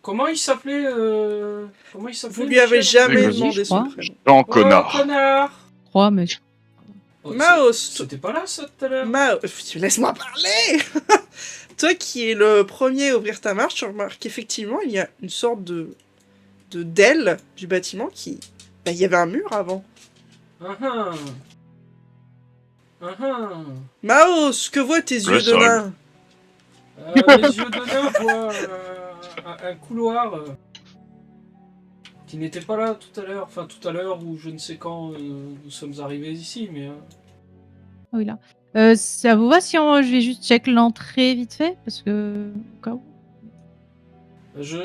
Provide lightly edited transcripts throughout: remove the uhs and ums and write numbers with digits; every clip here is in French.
Comment il s'appelait Vous lui avez jamais Oui, demandé je son crois. prénom. Jean Oh, Connard. connard. 3, mais... Oh, Maos, C'était pas là, ça, tout à l'heure. laisse-moi parler. Toi qui es le premier à ouvrir ta marche, tu remarques qu'effectivement, il y a une sorte de d'aile du bâtiment qui... Bah, il y avait un mur avant. Maos, que voient tes yeux de sol. nain? Les yeux de nain voient un couloir qui n'était pas là tout à l'heure. Enfin, tout à l'heure ou je ne sais quand nous sommes arrivés ici, mais... Oui, là. Ça vous va si je vais juste check l'entrée vite fait? Parce que... au cas où.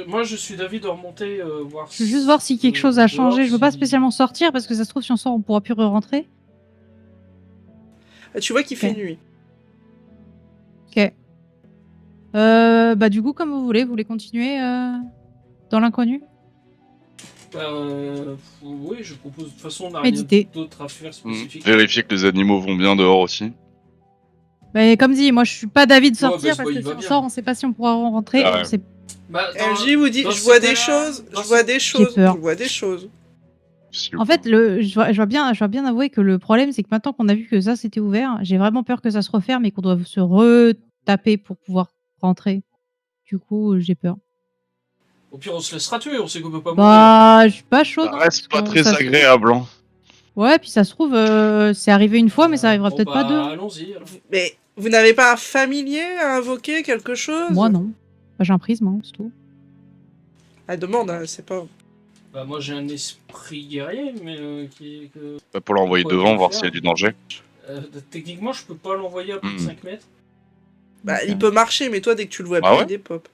Moi, je suis d'avis de remonter voir... Je veux juste voir si quelque chose a changé. Je veux pas spécialement sortir parce que ça se trouve, si on sort, on pourra plus re-rentrer. Tu vois qu'il fait Ok. nuit. Ok. Bah du coup, comme vous voulez continuer dans l'inconnu? Oui, je propose. De toute façon, on n'a Méditer. rien d'autre à faire spécifique. Vérifier que les animaux vont bien dehors aussi. Mais comme dit, moi je suis pas d'avis de Ouais, sortir bah, parce il que si va on bien. sort, on sait pas si on pourra rentrer. Ah ouais. On sait- Bah, LJ vous dit, dans je ce vois des cas-là, choses, dans je vois ce- des choses, peur. je vois des choses. En fait, je dois bien avouer que le problème, c'est que maintenant qu'on a vu que ça c'était ouvert, j'ai vraiment peur que ça se referme et qu'on doive se retaper pour pouvoir rentrer. Du coup, j'ai peur. Au pire, on se laissera tuer, on sait qu'on peut pas mourir. Bah, je suis pas chaude. Ça hein, reste pas parce très qu'on- ça se- agréable. Hein. Ouais, puis ça se trouve, c'est arrivé une fois, mais ça arrivera peut-être pas deux. hein. Allons-y. alors. Mais vous n'avez pas un familier à invoquer, quelque chose? Moi, non. Bah, j'ai un prisme, hein, c'est tout. Ah, demande, hein, c'est pas... Bah, moi, j'ai un esprit guerrier, mais Bah, pour l'envoyer Quoi devant, peut voir faire s'il y a du danger. techniquement, je peux pas l'envoyer à plus de 5 mètres. Bah, Donc, il peut marcher, mais toi, dès que tu le vois Ah plus, ouais il dépop.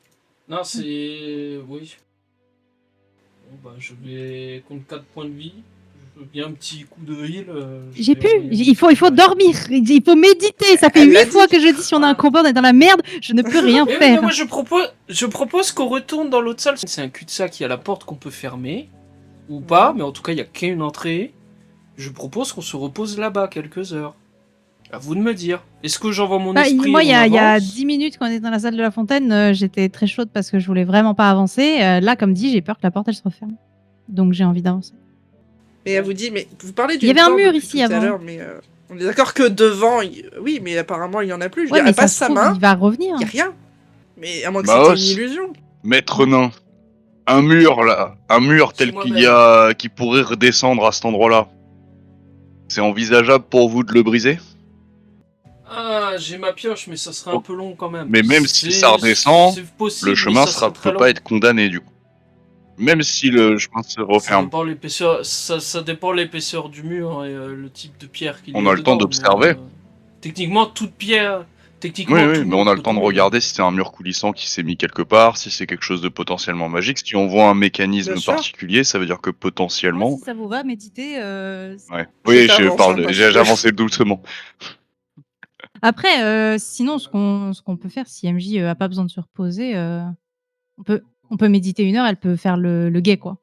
Non, c'est... Oui. Bon, bah, je vais contre 4 points de vie. Je veux bien un petit coup de heal. J'ai pu. Il faut dormir. Il faut méditer. Ça fait Elle l'a 8 fois que je dis si on a un combat, on est dans la merde. Je ne peux rien Mais oui, faire. mais moi je propose qu'on retourne dans l'autre salle. C'est un cul-de-sac, il y a la porte qu'on peut fermer. Ou pas, mais en tout cas il n'y a qu'une entrée. Je propose qu'on se repose là-bas quelques heures. À vous de me dire. Est-ce que j'envoie mon Bah, esprit moi, il y a avance 10 minutes, quand on est dans la salle de la fontaine, j'étais très chaude parce que je voulais vraiment pas avancer. Là, comme dit, j'ai peur que la porte elle se referme. Donc j'ai envie d'avancer. Mais elle vous dit, mais vous parlez Il d'une y avait un porte mur depuis ici tout à avant. l'heure, mais on est d'accord que devant, oui, mais apparemment il y en a plus. Je veux Ouais, dire, mais elle ça passe se sa trouve, main, il va revenir. il y a rien. Mais à moins que Maos. c'était une illusion. Maître nain. Un mur là. Un mur tel Chez moi qu'il même. y a. Qui pourrait redescendre à cet endroit-là. C'est envisageable pour vous de le briser? Ah, j'ai ma pioche, mais ça serait un peu long quand même. Mais même si C'est- ça redescend, c'est possible, Le mais chemin ça serait très peut long. pas être condamné du coup. Même si le chemin se Ça referme. dépend l'épaisseur, ça dépend l'épaisseur du mur et le type de pierre qu'il y On a a le temps dedans, d'observer. mais, techniquement, toute pierre. Techniquement, Oui, tout oui, mais mur on a peut le temps de tomber. regarder si c'est un mur coulissant qui s'est mis quelque part, si c'est quelque chose de potentiellement magique. Si on voit un mécanisme Bien sûr. particulier, ça veut dire que potentiellement. Moi, si ça vous va, méditer. Ouais. Je Oui, t'avance, hein, parce j'ai que- avancé doucement. Après, sinon, ce qu'on peut faire, si MJ a pas besoin de se reposer, on peut méditer 1 heure, elle peut faire le guet, quoi.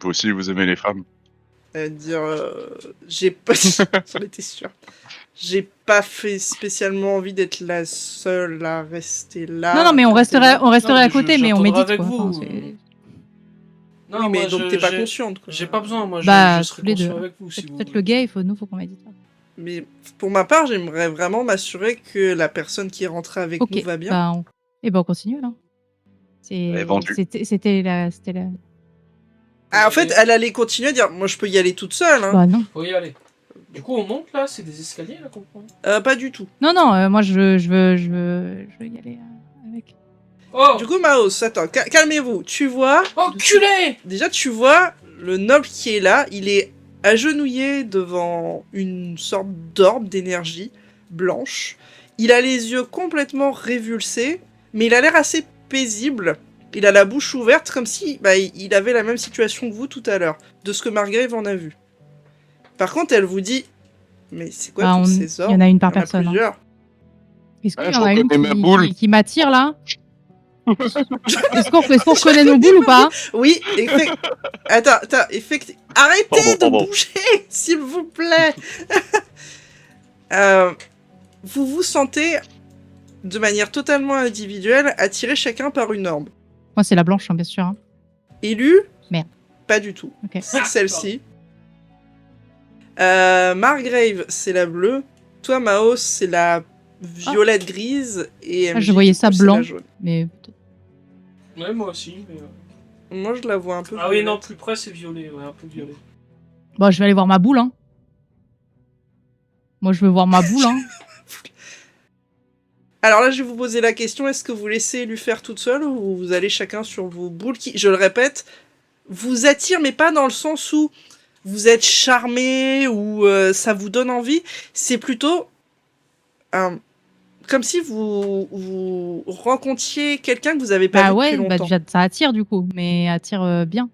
Vous aussi, vous aimez les femmes. Dire, j'ai pas... J'en étais sûr. J'ai pas fait spécialement envie d'être la seule à rester là. non, mais on resterait à mais côté, mais on j'attendrai médite, avec quoi. vous. Enfin, c'est- Non, Oui, mais moi, donc t'es pas j'ai- consciente, quoi. J'ai pas besoin, moi, Bah, je serai tous les conscient deux. avec vous si vous Faites voulez. le guet, faut qu'on médite. Mais pour ma part, j'aimerais vraiment m'assurer que la personne qui est rentrée avec Ok, nous va bien. bah, on continue, là. Elle est vendue. C'était la... Ah, en fait, elle allait continuer à dire, moi je peux y aller toute seule. Hein. Bah non. Faut y aller. Du coup, on monte là, c'est des escaliers là qu'on prend. Pas du tout. Non, moi je veux y aller avec. Oh Du coup, Maos, attends, calmez-vous. Tu vois, Enculé déjà tu vois le noble qui est là, il est agenouillé devant une sorte d'orbe d'énergie blanche. Il a les yeux complètement révulsés, mais il a l'air assez paisible. Il a la bouche ouverte comme si il avait la même situation que vous tout à l'heure, de ce que Margrave en a vu. Par contre, elle vous dit, mais c'est quoi Bah, tous il ces orbes y en a une par Il y en a personne. Hein. plusieurs. Est-ce qu'il Ouais, y en a je une reconnais ma boule. qui m'attire là Est-ce qu'on reconnaît nos boules ou pas? Oui, Attends, arrêtez Pardon. de bouger, s'il vous plaît. Vous vous sentez, de manière totalement individuelle, attiré chacun par une orbe. Moi, c'est la blanche, hein, bien sûr. Hein. Élu? Merde. Pas du tout. Ok. C'est celle-ci. Margrave, c'est la bleue. Toi, Maos, c'est la violette grise. Et MJ, je voyais du coup, ça c'est blanc. la jaune. Mais Ouais, moi aussi. Mais... Moi, je la vois un peu. Ah oui, violette. non, plus près, c'est violet. Ouais, un peu violet. bon, je vais aller voir ma boule. Hein. Moi, je veux voir ma boule. Hein. Alors là, je vais vous poser la question, est-ce que vous laissez lui faire toute seule ou vous allez chacun sur vos boules qui, je le répète, vous attirent, mais pas dans le sens où vous êtes charmé ou ça vous donne envie. C'est plutôt comme si vous rencontriez quelqu'un que vous avez pas Bah vu ouais, depuis bah longtemps. déjà, ça attire du coup, mais attire bien.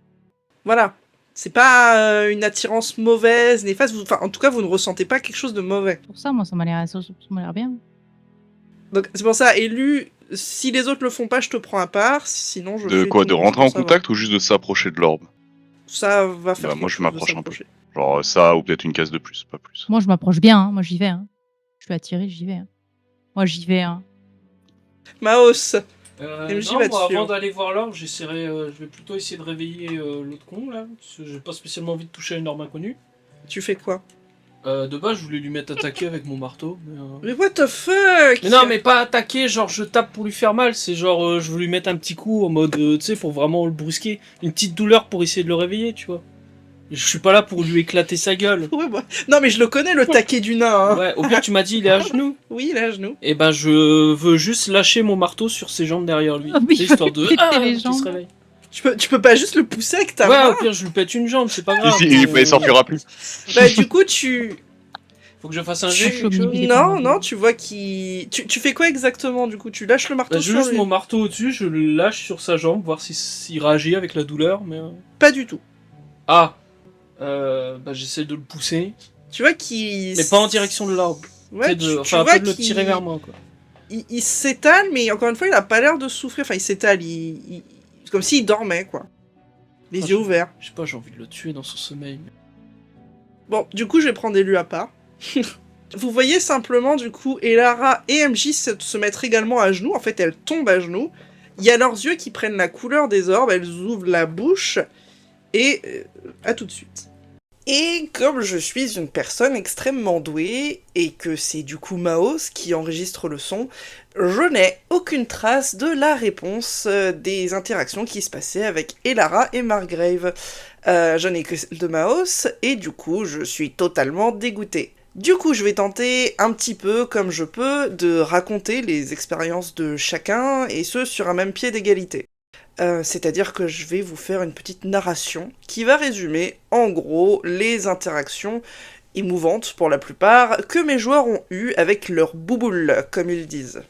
Voilà. C'est pas une attirance mauvaise, néfaste. Enfin, en tout cas, vous ne ressentez pas quelque chose de mauvais. Pour ça, moi, ça m'a l'air bien. Donc c'est pour ça, élu, si les autres le font pas, je te prends à part. Sinon, je De fais quoi? ton De coup, rentrer en ça va. contact ou juste de s'approcher de l'orbe? Ça va faire Bah, moi, quelque je chose de m'approche un peu. s'approcher. Genre ça, ou peut-être une case de plus, pas plus. Moi, je m'approche bien. Hein. Moi, j'y vais. Hein. Je suis attirée, j'y vais. Hein. Moi, j'y vais. Hein. Maos, MJ non, va moi, dessus. avant d'aller voir l'orbe, j'essaierai, je vais plutôt essayer de réveiller l'autre con là, parce que j'ai pas spécialement envie de toucher à une orbe inconnue. tu fais quoi? De base, je voulais lui mettre attaquer avec mon marteau. Mais what the fuck? Mais non, mais pas attaquer, genre je tape pour lui faire mal, c'est genre je veux lui mettre un petit coup en mode, tu sais, pour vraiment le brusquer. Une petite douleur pour essayer de le réveiller, tu vois. Je suis pas là pour lui éclater sa gueule. Ouais, bah. Non, mais je le connais, le taquet du nain. Hein. Ouais, au pire, tu m'as dit, il est à genoux. Oui, il est à genoux. Et ben, je veux juste lâcher mon marteau sur ses jambes derrière lui. Oh, mais C'est histoire de. péter les qu'il jambes. se réveille. Tu peux pas juste le pousser avec ta Ouais, main. au pire, je lui pète une jambe, c'est pas grave. Il s'enfuira plus. Bah, du coup, tu. Faut que je fasse un Je jet, suis quelque chose. obnubilée. Non, tu vois qu'il. Tu fais quoi exactement, du coup? Tu lâches le marteau Bah, sur juste lui? mon marteau au-dessus, je le lâche sur sa jambe, voir s'il réagit avec la douleur, mais. Pas du tout. Ah bah, j'essaie de le pousser, Tu vois qu'il. mais pas en direction de l'arbre. Ouais, Enfin, un vois peu de le qu'il- tirer vers moi, quoi. Il s'étale, mais encore une fois, il a pas l'air de souffrir. Enfin, il s'étale, c'est comme s'il dormait, quoi. Les Ah, yeux ouverts. Je sais pas, j'ai envie de le tuer dans son sommeil. Bon, du coup, je vais prendre Élu à part. Vous voyez simplement, du coup, Elara et MJ se mettre également à genoux. En fait, elles tombent à genoux. Il y a leurs yeux qui prennent la couleur des orbes. Elles ouvrent la bouche. Et à tout de suite. Et comme je suis une personne extrêmement douée, et que c'est du coup Maos qui enregistre le son, je n'ai aucune trace de la réponse des interactions qui se passaient avec Elara et Margrave. Je n'ai que celle de Maos, et du coup je suis totalement dégoûtée. Du coup, je vais tenter un petit peu, comme je peux, de raconter les expériences de chacun, et ce, sur un même pied d'égalité. C'est-à-dire que je vais vous faire une petite narration qui va résumer, en gros, les interactions émouvantes, pour la plupart, que mes joueurs ont eues avec leur bouboule, comme ils disent.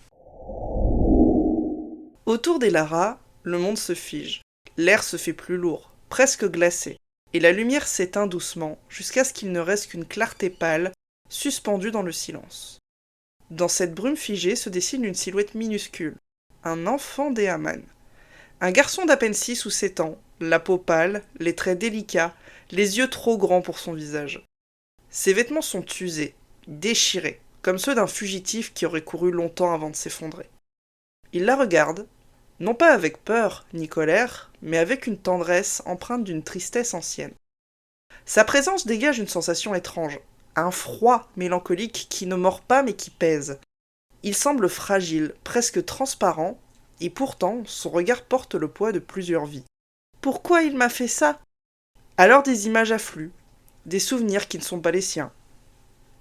Autour d'Elara, le monde se fige. L'air se fait plus lourd, presque glacé, et la lumière s'éteint doucement, jusqu'à ce qu'il ne reste qu'une clarté pâle, suspendue dans le silence. Dans cette brume figée se dessine une silhouette minuscule, un enfant d'Eaman. Un garçon d'à peine 6 ou 7 ans, la peau pâle, les traits délicats, les yeux trop grands pour son visage. Ses vêtements sont usés, déchirés, comme ceux d'un fugitif qui aurait couru longtemps avant de s'effondrer. Il la regarde, non pas avec peur ni colère, mais avec une tendresse empreinte d'une tristesse ancienne. Sa présence dégage une sensation étrange, un froid mélancolique qui ne mord pas mais qui pèse. Il semble fragile, presque transparent, et pourtant son regard porte le poids de plusieurs vies. Pourquoi il m'a fait ça? Alors des images affluent, des souvenirs qui ne sont pas les siens.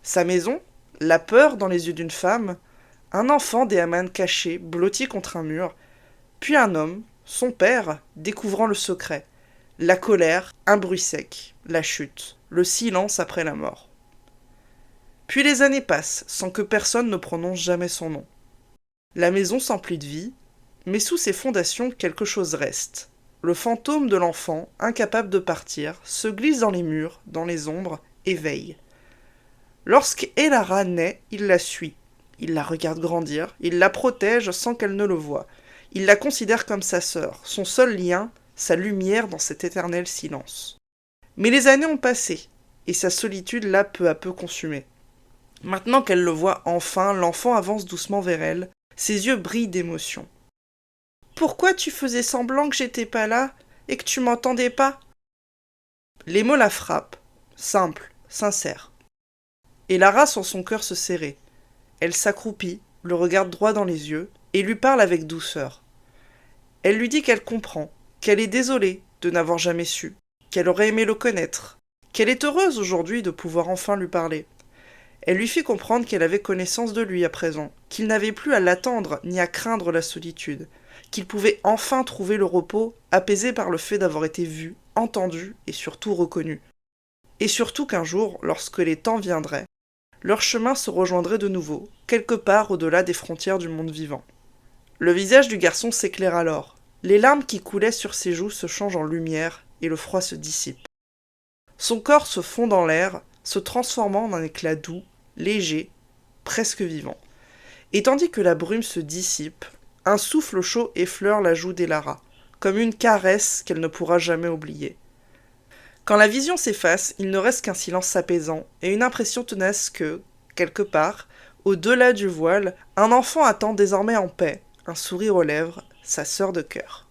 Sa maison, la peur dans les yeux d'une femme, un enfant d'Eaman caché, blotti contre un mur, puis un homme, son père, découvrant le secret, la colère, un bruit sec, la chute, le silence après la mort. Puis les années passent, sans que personne ne prononce jamais son nom. La maison s'emplit de vie, mais sous ses fondations quelque chose reste. Le fantôme de l'enfant, incapable de partir, se glisse dans les murs, dans les ombres, et veille. Lorsqu'Elara naît, il la suit. Il la regarde grandir, il la protège sans qu'elle ne le voie. Il la considère comme sa sœur, son seul lien, sa lumière dans cet éternel silence. Mais les années ont passé, et sa solitude l'a peu à peu consumée. Maintenant qu'elle le voit enfin, l'enfant avance doucement vers elle, ses yeux brillent d'émotion. Pourquoi tu faisais semblant que j'étais pas là et que tu m'entendais pas ?» Les mots la frappent, simples, sincères. Et Lara sent son cœur se serrer. Elle s'accroupit, le regarde droit dans les yeux et lui parle avec douceur. Elle lui dit qu'elle comprend, qu'elle est désolée de n'avoir jamais su, qu'elle aurait aimé le connaître, qu'elle est heureuse aujourd'hui de pouvoir enfin lui parler. Elle lui fit comprendre qu'elle avait connaissance de lui à présent, qu'il n'avait plus à l'attendre ni à craindre la solitude, qu'il pouvait enfin trouver le repos, apaisé par le fait d'avoir été vu, entendu et surtout reconnu. Et surtout qu'un jour, lorsque les temps viendraient, leur chemin se rejoindrait de nouveau, quelque part au-delà des frontières du monde vivant. Le visage du garçon s'éclaire alors. Les larmes qui coulaient sur ses joues se changent en lumière et le froid se dissipe. Son corps se fond dans l'air, se transformant en un éclat doux, léger, presque vivant. Et tandis que la brume se dissipe, un souffle chaud effleure la joue d'Elara, comme une caresse qu'elle ne pourra jamais oublier. Quand la vision s'efface, il ne reste qu'un silence apaisant et une impression tenace que, quelque part, au-delà du voile, un enfant attend désormais en paix, un sourire aux lèvres, sa sœur de cœur.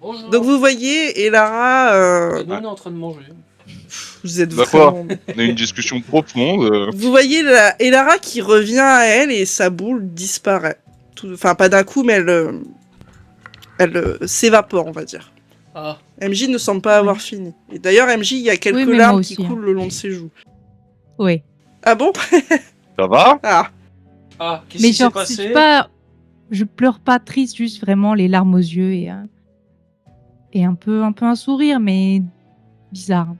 Bonjour. Donc vous voyez, Elara, Et nous, on est en train de manger. vous êtes Bah vraiment... On a une discussion profonde. Vous voyez Elara qui revient à elle et sa boule disparaît. Enfin, pas d'un coup, mais elle s'évapore, on va dire. Ah, MJ ne semble pas avoir fini. Et d'ailleurs, MJ, il y a quelques Oui, mais larmes moi qui aussi, coulent le long de ses joues. Oui. Ah bon? Ça va? Ah, qu'est-ce Mais qui s'est genre, passé? je pleure pas triste, juste vraiment les larmes aux yeux et un peu un sourire, mais bizarre.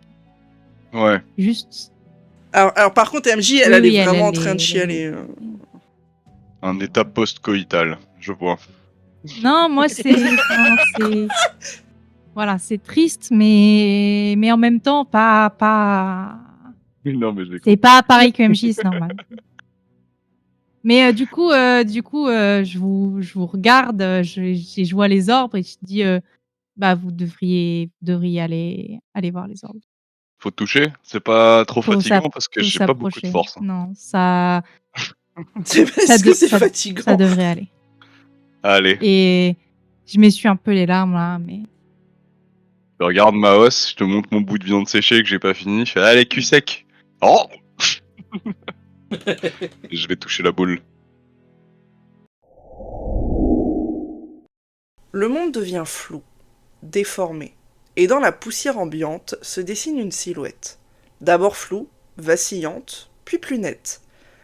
Ouais. Juste. alors par contre, MJ, elle, Oui, elle oui, est vraiment en elle train de est- chialer. Un état post-coïtal, je vois. Non, moi c'est voilà, c'est triste, mais en même temps pas. Non, mais j'ai C'est pas pareil que MJ, c'est normal. Mais du coup, je vous regarde, je vois les orbes et je dis, bah vous devriez aller voir les orbes. Faut toucher? C'est pas trop Faut fatigant parce que faut j'ai pas beaucoup de s'approcher. force. Non, ça C'est parce que c'est ça fatigant. devrait aller. Allez, Et je m'essuie un peu les larmes là, mais je regarde ma hausse, je te montre mon bout de viande séchée que j'ai pas fini. Je fais allez, cul sec. Oh. Et je vais toucher la boule. Le monde devient flou, déformé, et dans la poussière ambiante se dessine une silhouette. D'abord floue, vacillante, puis plus nette.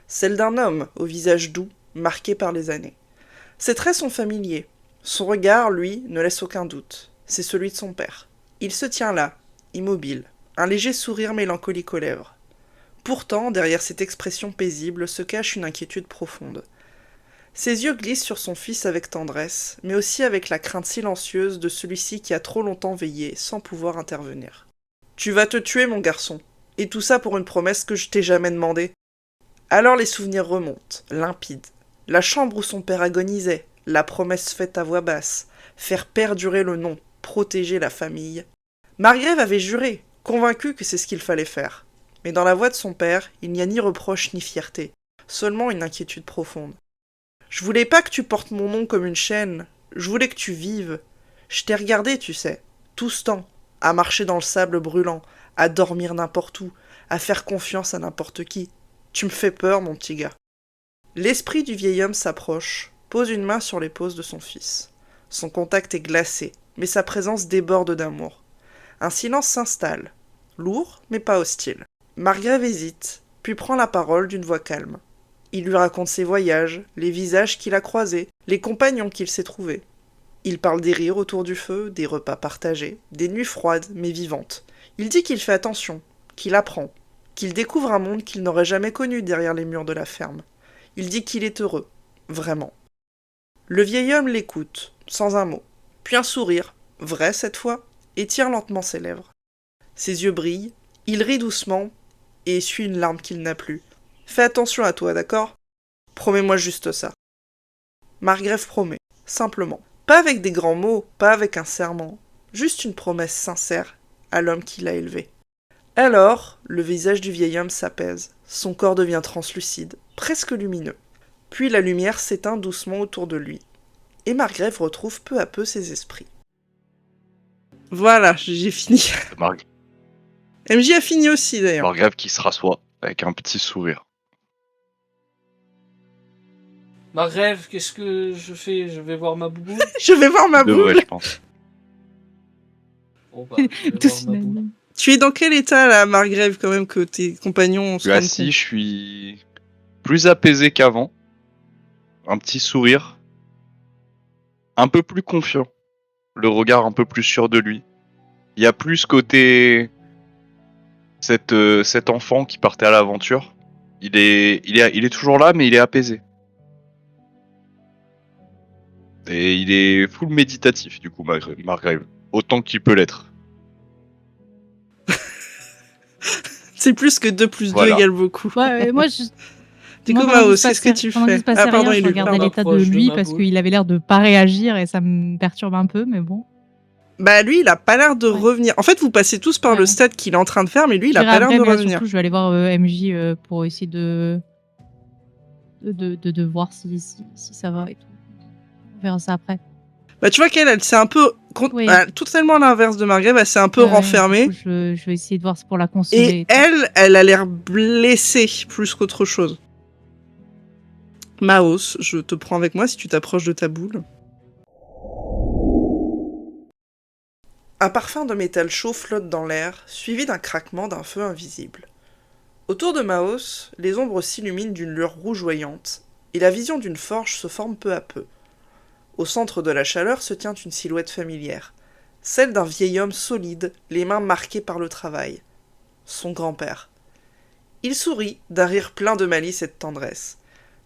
Celle d'un homme au visage doux, marqué par les années. Ses traits sont familiers. Son regard, lui, ne laisse aucun doute. C'est celui de son père. Il se tient là, immobile, un léger sourire mélancolique aux lèvres. Pourtant, derrière cette expression paisible se cache une inquiétude profonde. Ses yeux glissent sur son fils avec tendresse, mais aussi avec la crainte silencieuse de celui-ci qui a trop longtemps veillé sans pouvoir intervenir. « Tu vas te tuer, mon garçon, et tout ça pour une promesse que je t'ai jamais demandée. » Alors les souvenirs remontent, limpides. La chambre où son père agonisait, la promesse faite à voix basse, faire perdurer le nom, protéger la famille. Margrève avait juré, convaincue que c'est ce qu'il fallait faire. Mais dans la voix de son père, il n'y a ni reproche ni fierté, seulement une inquiétude profonde. Je voulais pas que tu portes mon nom comme une chaîne, je voulais que tu vives. Je t'ai regardé, tu sais, tout ce temps, à marcher dans le sable brûlant, à dormir n'importe où, à faire confiance à n'importe qui. Tu me fais peur, mon petit gars. L'esprit du vieil homme s'approche, pose une main sur l'épaule de son fils. Son contact est glacé, mais sa présence déborde d'amour. Un silence s'installe, lourd mais pas hostile. Margrève hésite, puis prend la parole d'une voix calme. Il lui raconte ses voyages, les visages qu'il a croisés, les compagnons qu'il s'est trouvés. Il parle des rires autour du feu, des repas partagés, des nuits froides mais vivantes. Il dit qu'il fait attention, qu'il apprend, qu'il découvre un monde qu'il n'aurait jamais connu derrière les murs de la ferme. Il dit qu'il est heureux, vraiment. Le vieil homme l'écoute, sans un mot, puis un sourire, vrai cette fois, étire lentement ses lèvres. Ses yeux brillent, il rit doucement et essuie une larme qu'il n'a plus. Fais attention à toi, d'accord? Promets-moi juste ça. Margrève promet, simplement. Pas avec des grands mots, pas avec un serment, juste une promesse sincère à l'homme qui l'a élevé. Alors, le visage du vieil homme s'apaise, son corps devient translucide, presque lumineux. Puis la lumière s'éteint doucement autour de lui. et Margrave retrouve peu à peu ses esprits. Voilà, j'ai fini. MJ a fini aussi d'ailleurs. Margrave qui se rassoit avec un petit sourire. Margrave, qu'est-ce que je fais? Je vais voir ma boubou. Je vais voir ma De boule. vrai, je pense. Bon, bah, je vais Tous voir ma boubou. unanimes. Tu es dans quel état là, Margrave, quand même, que tes compagnons se Je suis rendent assis, compte je suis plus apaisé qu'avant. Un petit sourire. Un peu plus confiant. Le regard un peu plus sûr de lui. Il y a plus côté cet enfant qui partait à l'aventure. Il est toujours là, mais il est apaisé. Et il est full méditatif, du coup, Margrave. Autant qu'il peut l'être. C'est plus que 2 plus 2 Voilà. égale beaucoup. Ouais, moi, je... Du moi, coup, pendant qu'il Maos, se qu'est-ce que passait- tu pendant qu'il fais? se passait Ah, pardon, rien, je il est regardais là. l'état de M'approche de lui ma parce boule. qu'il avait l'air de pas réagir et ça me perturbe un peu, mais bon. Bah, lui, il a pas l'air de Ouais. revenir. En fait, vous passez tous par le Ouais. stade qu'il est en train de faire, mais lui, il a J'irai pas l'air après, de mais là, revenir. surtout, je vais aller voir MJ pour essayer de voir si ça va et tout. On verra ça après. Bah, tu vois qu'elle, c'est un peu. Oui. Totalement à l'inverse de Margrave, elle s'est un peu Ouais, renfermée. du coup, je vais essayer de voir pour la consoler. Et elle a l'air blessée plus qu'autre chose. Maos, je te prends avec moi si tu t'approches de ta boule. Un parfum de métal chaud flotte dans l'air, suivi d'un craquement d'un feu invisible. Autour de Maos, les ombres s'illuminent d'une lueur rougeoyante, et la vision d'une forge se forme peu à peu. Au centre de la chaleur se tient une silhouette familière, celle d'un vieil homme solide, les mains marquées par le travail. Son grand-père. Il sourit, d'un rire plein de malice et de tendresse.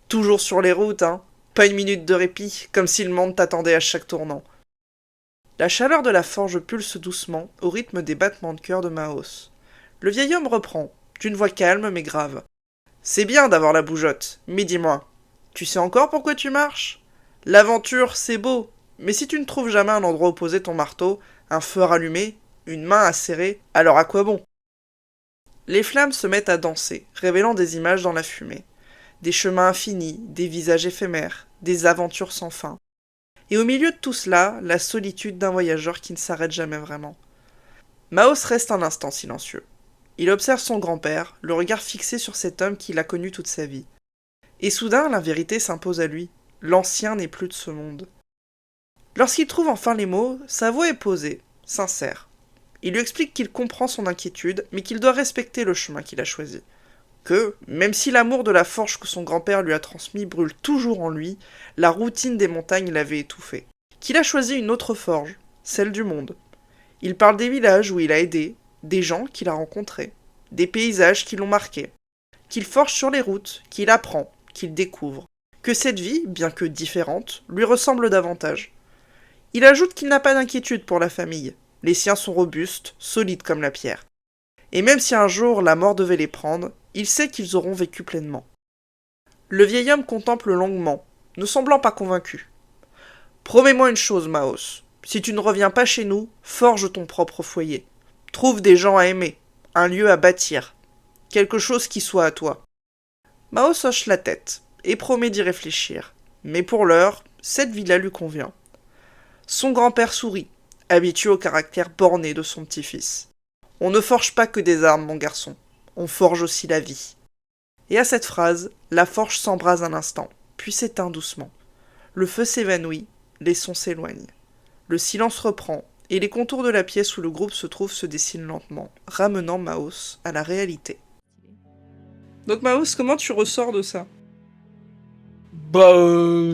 Toujours sur les routes, hein. Pas une minute de répit, comme si le monde t'attendait à chaque tournant. La chaleur de la forge pulse doucement, au rythme des battements de cœur de Maos. Le vieil homme reprend, d'une voix calme mais grave. C'est bien d'avoir la bougeotte, mais dis-moi, tu sais encore pourquoi tu marches? L'aventure, c'est beau, mais si tu ne trouves jamais un endroit où poser ton marteau, un feu à rallumer, une main à serrer, alors à quoi bon? Les flammes se mettent à danser, révélant des images dans la fumée. Des chemins infinis, des visages éphémères, des aventures sans fin. Et au milieu de tout cela, la solitude d'un voyageur qui ne s'arrête jamais vraiment. Maos reste un instant silencieux. Il observe son grand-père, le regard fixé sur cet homme qu'il a connu toute sa vie. Et soudain, la vérité s'impose à lui. L'ancien n'est plus de ce monde. Lorsqu'il trouve enfin les mots, sa voix est posée, sincère. Il lui explique qu'il comprend son inquiétude, mais qu'il doit respecter le chemin qu'il a choisi. Que, même si l'amour de la forge que son grand-père lui a transmis brûle toujours en lui, la routine des montagnes l'avait étouffé. Qu'il a choisi une autre forge, celle du monde. Il parle des villages où il a aidé, des gens qu'il a rencontrés, des paysages qui l'ont marqué, qu'il forge sur les routes, qu'il apprend, qu'il découvre, que cette vie, bien que différente, lui ressemble davantage. Il ajoute qu'il n'a pas d'inquiétude pour la famille, les siens sont robustes, solides comme la pierre. Et même si un jour la mort devait les prendre, il sait qu'ils auront vécu pleinement. Le vieil homme contemple longuement, ne semblant pas convaincu. « Promets-moi une chose, Maos. Si tu ne reviens pas chez nous, forge ton propre foyer. Trouve des gens à aimer, un lieu à bâtir. Quelque chose qui soit à toi. » Maos hoche la tête et promet d'y réfléchir. Mais pour l'heure, cette villa lui convient. Son grand-père sourit, habitué au caractère borné de son petit-fils. « On ne forge pas que des armes, mon garçon. On forge aussi la vie. » Et à cette phrase, la forge s'embrase un instant, puis s'éteint doucement. Le feu s'évanouit, les sons s'éloignent. Le silence reprend, et les contours de la pièce où le groupe se trouve se dessinent lentement, ramenant Maos à la réalité. Donc Maos, comment tu ressors de ça? Bah,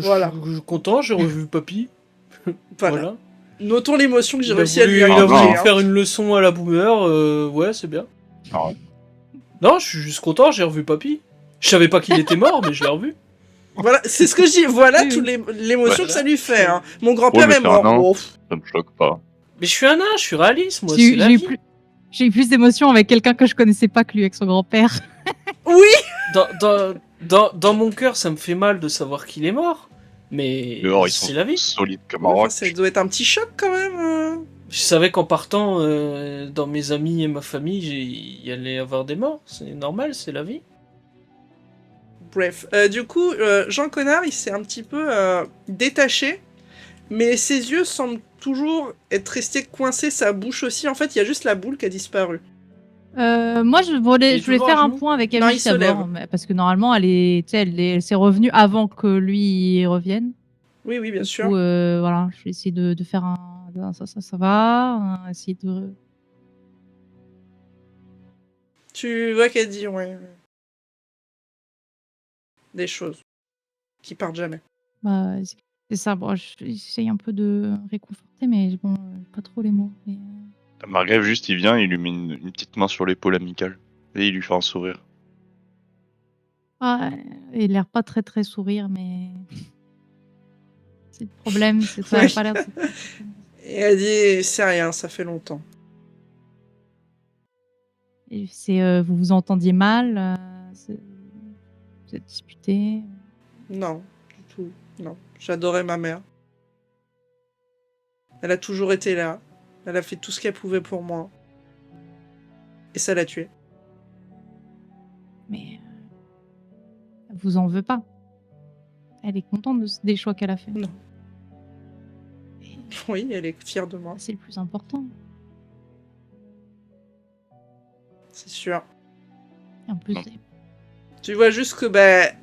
Voilà. je suis content, j'ai revu Papy. Voilà. Notons l'émotion que j'ai Il a réussi à voulu, lui il a arriver. voulu hein. faire une leçon à la boomer, ouais, c'est bien. Ah ouais. Non, je suis juste content, j'ai revu Papy. Je savais pas qu'il était mort, mais je l'ai revu. Voilà, c'est ce que je dis. Voilà Oui, toute l'émotion Ouais. que ça lui fait. Hein. Mon grand-père Ouais, mais est mort. c'est un nain. Bon, Ça me choque pas. Mais je suis un nain, je suis réaliste, moi, J'ai c'est la eu vie. j'ai eu plus d'émotions avec quelqu'un que je connaissais pas que lui avec son grand-père. Oui. Dans mon cœur, ça me fait mal de savoir qu'il est mort. Mais Dehors, ils c'est sont la vie. solides comme un Enfin, roc. ça doit être un petit choc quand même. Je savais qu'en partant, dans mes amis et ma famille, il y allait avoir des morts. C'est normal, c'est la vie. Bref, du coup, Jean Connard, il s'est un petit peu détaché Mais ses yeux semblent toujours être restés coincés, sa bouche aussi. En fait, il y a juste la boule qui a disparu. Moi, je Il voulais est toujours faire à un genoux point avec Non, Amy il se lève. d'abord, parce que normalement, elle s'est revenue avant que lui y revienne. Oui, bien Du sûr. coup, voilà, je vais essayer de faire un... Ça va. Essayer de... Tu vois qu'elle dit, ouais. Des choses qui partent jamais. Bah, c'est ça. Bon, j'essaye un peu de réconforter, mais bon, pas trop les mots. Mais, Margrave, juste, il vient, il lui met une petite main sur l'épaule amicale. Et il lui fait un sourire. ah, il a l'air pas très très sourire, mais c'est le problème, c'est que ça a Oui. pas l'air. Et elle dit, c'est rien, ça fait longtemps. C'est vous vous entendiez mal, vous êtes disputé. Non, du tout. Non, j'adorais ma mère. Elle a toujours été là. Elle a fait tout ce qu'elle pouvait pour moi. Et ça l'a tuée. Mais elle vous en veut pas. Elle est contente des choix qu'elle a fait. Non. Oui, elle est fière de moi, C'est le plus important. c'est sûr. Et en plus, Non. Tu vois juste que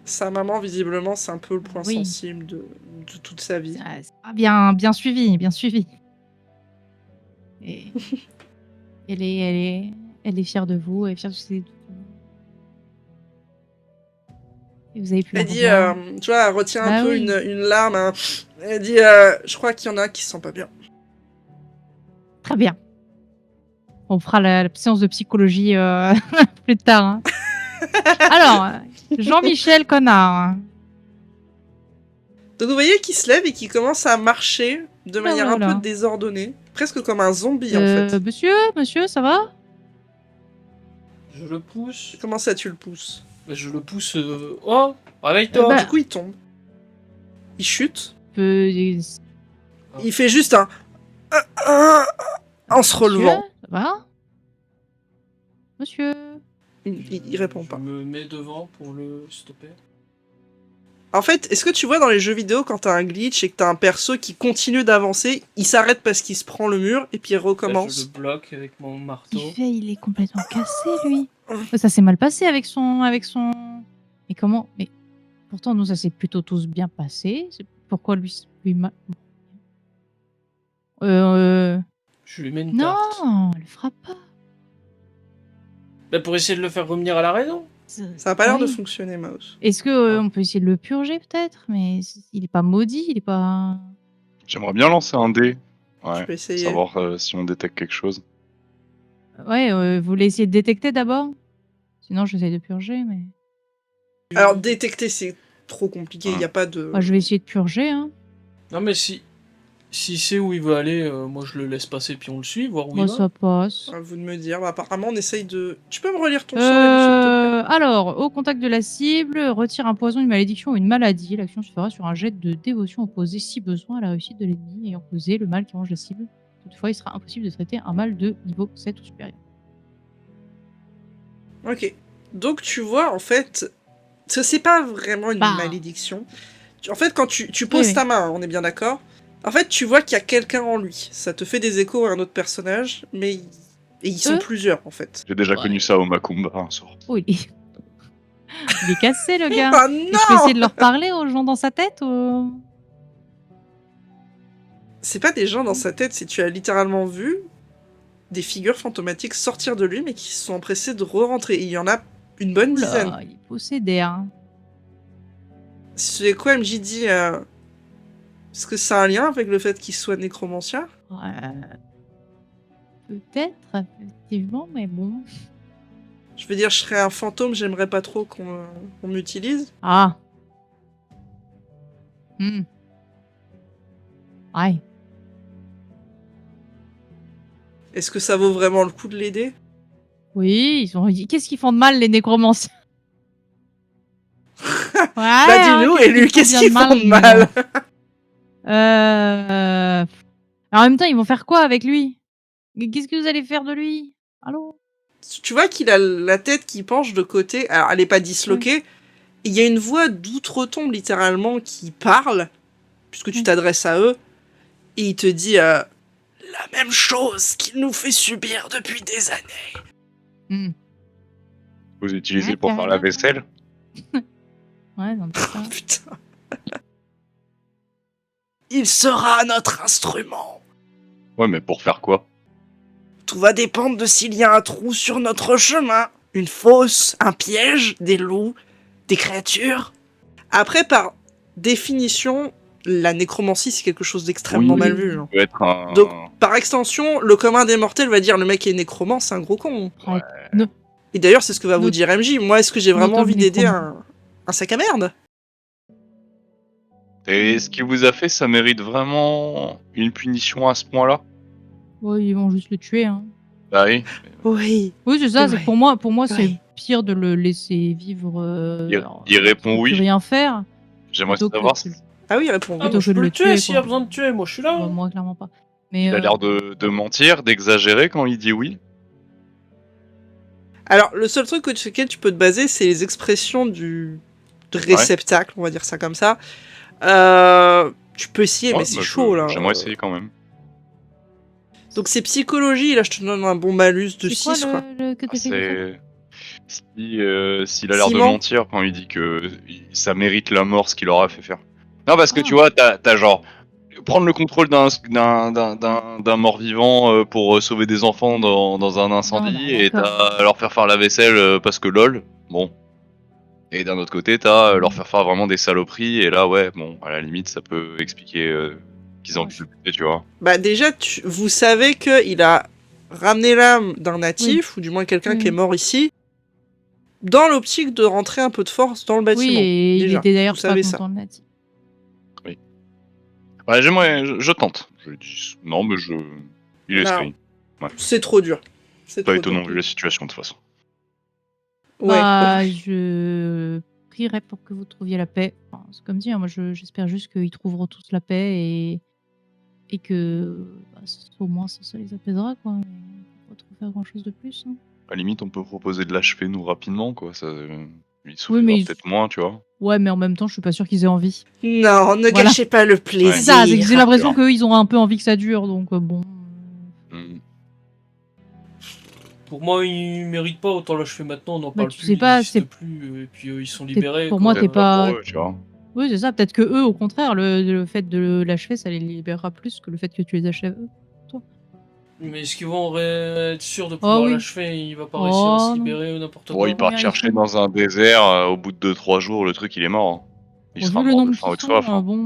sa maman, visiblement, c'est un peu le point Oui. sensible de toute sa vie. c'est bien suivi, bien suivi. Et elle est fière de vous, elle est fière de ses... Et vous avez pu la Elle dit, revoir. tu vois, elle retient un Bah peu oui. une larme. Hein. Elle dit, je crois qu'il y en a qui se sentent pas bien. Très bien. On fera la séance de psychologie plus tard. Hein. Alors, Jean-Michel Connard. Donc vous voyez qu'il se lève et qu'il commence à marcher de manière un voilà. peu désordonnée. Presque comme un zombie, en fait. Monsieur, ça va? Je le pousse. Comment ça, tu le pousses? Je le pousse. Oh, réveille-toi. Bah, Du coup, il tombe. Il chute. Monsieur, Il fait juste un... en se relevant. ça va? Monsieur? Il répond Je pas. me mets devant pour le stopper. En fait, est-ce que tu vois dans les jeux vidéo, quand t'as un glitch et que t'as un perso qui continue d'avancer, il s'arrête parce qu'il se prend le mur et puis il Là, je recommence? le bloque avec mon marteau. Il est complètement cassé, lui. Ça s'est mal passé avec son... Mais comment? Mais pourtant, nous, ça s'est plutôt tous bien passé. Pourquoi lui mal... Je lui mets une tarte. Non, le frappe pas. Bah, pour essayer de le faire revenir à la raison. Ça a pas l'air de Oui. fonctionner, Mouse. Est-ce que on peut essayer de le purger peut-être? Mais il est pas maudit, il est pas... J'aimerais bien lancer un dé. Tu Ouais, peux essayer. savoir si on détecte quelque chose. Ouais, vous voulez essayer de détecter d'abord? Sinon, j'essaie de purger, mais... Alors, détecter, c'est trop compliqué. Il n'y a pas de... Moi, je vais essayer de purger, hein. Non, mais si c'est où il veut aller, moi je le laisse passer puis on le suit, voir où Moi, il va. ça passe. À vous de me dire. Apparemment, on essaye de... Tu peux me relire ton sort, Ellie, s'il te plaît? Alors, au contact de la cible, retire un poison, une malédiction ou une maladie. L'action se fera sur un jet de dévotion opposé si besoin à la réussite de l'ennemi ayant causé le mal qui range la cible. Toutefois, il sera impossible de traiter un mal de niveau 7 ou supérieur. Ok. Donc, tu vois, en fait... Ça, c'est pas vraiment une Bah. malédiction. En fait, quand tu poses Oui. ta main, on est bien d'accord. En fait, tu vois qu'il y a quelqu'un en lui. Ça te fait des échos à un autre personnage, mais... Et ils sont Eux plusieurs, en fait. J'ai déjà Ouais. connu ça au Macumba un soir. Oh, il est... il est cassé, le gars. Ah Et je peux essayer non! de leur parler aux gens dans sa tête ou... C'est pas des gens dans sa tête, c'est tu as littéralement vu des figures fantomatiques sortir de lui, mais qui se sont empressés de re-rentrer. Et il y en a une bonne dizaine. Oula, il est possédé, hein. C'est quoi MJ dit est-ce que ça a un lien avec le fait qu'il soit nécromancien? Peut-être, effectivement, mais bon. Je veux dire, je serais un fantôme, j'aimerais pas trop qu'on m'utilise. Ah. Hmm. Ouais. Est-ce que ça vaut vraiment le coup de l'aider? Oui, ils ont... Qu'est-ce qu'ils font de mal, les nécromanciens? Ouais, Bah dis-nous, et lui, qu'est-ce qu'ils font de mal? En même temps, ils vont faire quoi avec lui? Qu'est-ce que vous allez faire de lui? Allô? Tu vois qu'il a la tête qui penche de côté. Alors, elle est pas disloquée. Et il y a une voix d'outre-tombe, littéralement, qui parle, puisque tu Oui. t'adresses à eux. Et il te dit la même chose qu'il nous fait subir depuis des années. Hmm. Vous utilisez Ouais, pour faire la carrément. vaisselle? Ouais, non, c'est ça. Putain. Il sera notre instrument. Ouais, mais pour faire quoi? Tout va dépendre de s'il y a un trou sur notre chemin. Une fosse, un piège, des loups, des créatures. Après, par définition, la nécromancie, c'est quelque chose d'extrêmement Oui. mal vu. Hein. Ça peut être un... Donc, par extension, le commun des mortels va dire le mec qui est nécromant, c'est un gros con. Ouais. Ne- Et d'ailleurs, c'est ce que va vous Not- dire MJ. Moi, est-ce que j'ai vraiment notable envie d'aider nécromant. un sac à merde? Et ce qu'il vous a fait, ça mérite vraiment une punition à ce point-là? Ouais, ils vont juste le tuer. Hein. Bah oui. Oui. Oui, c'est ça. Ouais. C'est que pour moi, c'est Ouais. pire de le laisser vivre. Il répond sans oui. plus rien faire. J'aimerais plutôt que savoir de- si Ah oui, il répond. Ah, Plutôt moi, que je de peux le le tuer tuer, s'il y quoi. a besoin de tuer, moi je suis là. Bah, moi, clairement pas. Mais il a l'air de mentir, d'exagérer quand il dit oui. Alors, le seul truc sur lequel tu peux te baser, c'est les expressions du réceptacle, on va dire ça comme ça. Tu peux essayer, Ouais, mais c'est bah, chaud, là. J'aimerais essayer quand même. Donc, c'est psychologie, là, je te donne un bon malus de c'est quoi 6, quoi. le que t'as fait S'il a l'air de Ciment. mentir quand il dit que ça mérite la mort ce qu'il leur a fait faire. Non, parce que Ah. tu vois, t'as genre prendre le contrôle d'un mort-vivant pour sauver des enfants dans un incendie, Non, et d'accord. t'as leur faire la vaisselle parce que lol, bon. Et d'un autre côté, t'as leur faire vraiment des saloperies, et là, ouais, bon, à la limite, ça peut expliquer qu'ils ont Ouais. culpé, tu vois. Bah, déjà, vous savez qu'il a ramené l'âme d'un natif, ou du moins quelqu'un Oui. qui est mort ici, dans l'optique de rentrer un peu de force dans le bâtiment. Oui, et il déjà. était d'ailleurs Vous pas savez ça. content de natif. Ouais, je tente. Je dis, non, mais il Non. essaye. C'est trop dur. C'est Pas trop étonnant dur. vu la situation, de toute façon. Ouais. Bah, je prierai pour que vous trouviez la paix. Enfin, c'est comme dit, hein, moi j'espère juste qu'ils trouveront tous la paix et que bah, au moins ça les apaisera, quoi. Mais on va pas trop faire grand chose de plus. Hein. À la limite, on peut proposer de l'achever, nous, rapidement, quoi. Ça, il souffrira mais peut-être moins, tu vois. Ouais, mais en même temps, je suis pas sûre qu'ils aient envie. Non, ne Voilà. gâchez pas le plaisir. C'est ça, c'est que j'ai l'impression Sûr. qu'ils ont un peu envie que ça dure, donc bon. Mm. Pour moi, ils méritent pas, autant là je fais maintenant, on n'en Bah, parle tu plus, sais pas, ils existent c'est- plus, et puis ils sont libérés. pour quoi. moi, Peut-être t'es pas- pour eux, tu vois. Oui, c'est ça. Peut-être que eux, au contraire, le fait de l'achever, ça les libérera plus que le fait que tu les achèves eux. Mais est-ce qu'ils vont être sûrs de pouvoir oui. l'achever? Il va pas réussir à se Oh, non. libérer ou n'importe Bon, quoi. ils partent Combien ils chercher sont dans un désert, au bout de 2-3 jours, le truc, il est mort. Hein. Il Bon, sera vu le mort de nombre faim ou de qu'ils sont, soif. Hein. bon,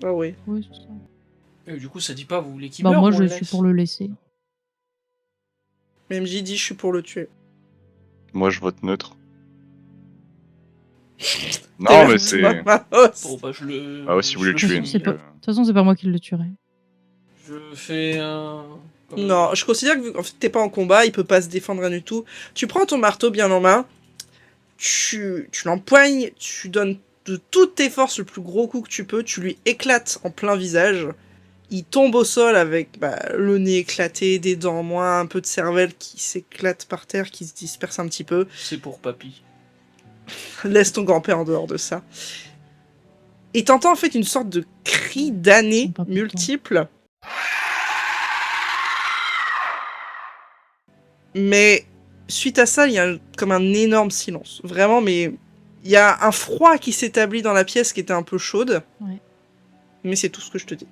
Ah oui. oui, c'est ça. Et du coup, ça dit pas, vous voulez qu'il Bah, meure moi, ou on je le suis laisse pour le laisser. Même j'ai dit, je suis pour le tuer. Moi, je vote neutre. T'es Non, mais là, c'est... ma- ma hausse. Bon, bah, je le. Ah ouais, si vous voulez je le tuer. finis, c'est pas- euh, De toute façon, c'est pas moi qui le tuerai. Je fais un. Non, je considère que vu qu'en fait, t'es pas en combat, il peut pas se défendre rien du tout. Tu prends ton marteau bien en main, tu l'empoignes, tu donnes de toutes tes forces le plus gros coup que tu peux, tu lui éclates en plein visage. Il tombe au sol avec le nez éclaté, des dents en moins, un peu de cervelle qui s'éclate par terre, qui se disperse un petit peu. C'est pour papy. Laisse ton grand-père en dehors de ça. Et t'entends en fait une sorte de cri d'année Ils sont pas multiple. Mais suite à ça, il y a comme un énorme silence. Vraiment, mais il y a un froid qui s'établit dans la pièce qui était un peu chaude. Ouais. Mais c'est tout ce que je te dis.